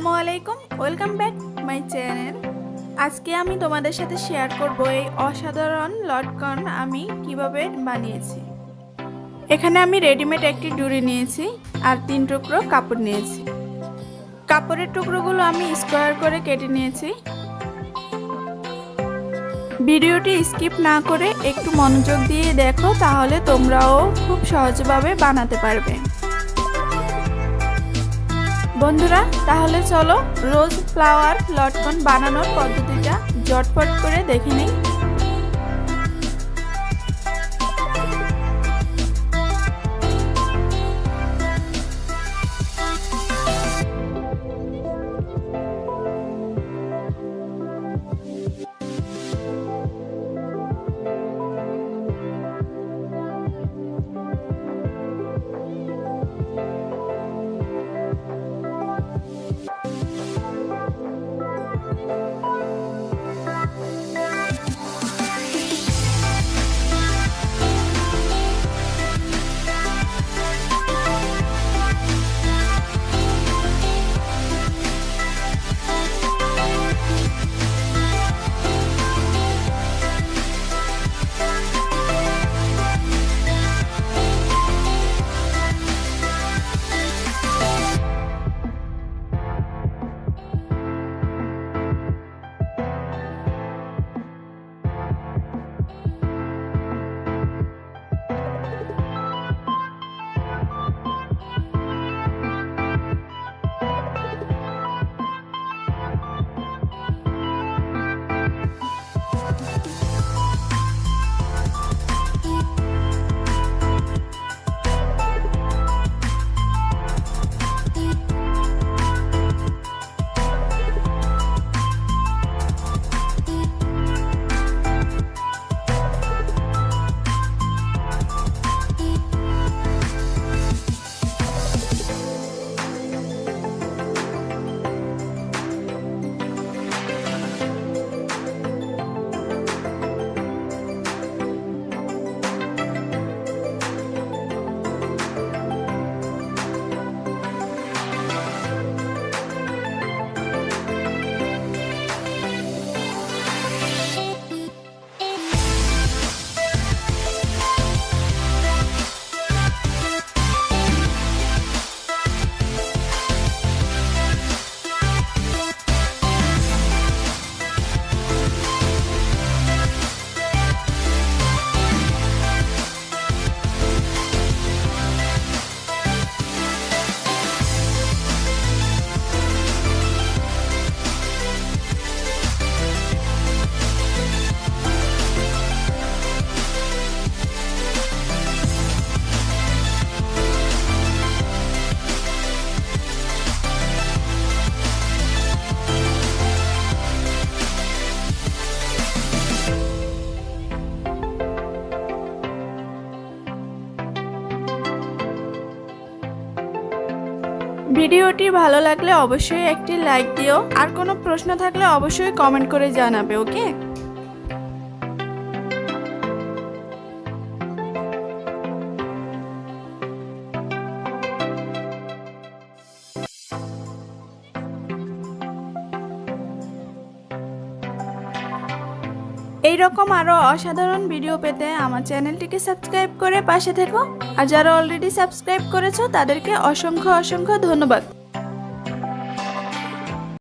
আসসালামু আলাইকুম, welcome back my channel. আজকে আমি তোমাদের সাথে শেয়ার করব এই অসাধারণ লটকন আমি কিভাবে বানিয়েছি। এখানে আমি রেডিমেড একটি ডুরি নিয়েছি আর 3 টুকরো কাপড় নিয়েছি। কাপড়ের টুকরোগুলো আমি স্কোয়ার করে কেটে নিয়েছি। ভিডিওটি স্কিপ না করে একটু মনোযোগ দিয়ে দেখো, তাহলে তোমরাও খুব সহজভাবে বানাতে পারবে। বন্ধুরা, তাহলে চলো রোজ ফ্লাওয়ার লটকন বানানোর পদ্ধতিটা ঝটপট করে দেখে নিই। ভিডিওটি ভালো লাগলে অবশ্যই একটি লাইক দিও, আর কোনো প্রশ্ন থাকলে অবশ্যই কমেন্ট করে জানাবে। ওকে, এইরকম আরো অসাধারণ ভিডিও পেতে আমার চ্যানেলটিকে সাবস্ক্রাইব করে পাশে থেকো। আর যারা অলরেডি সাবস্ক্রাইব করেছো তাদেরকে অসংখ্য ধন্যবাদ।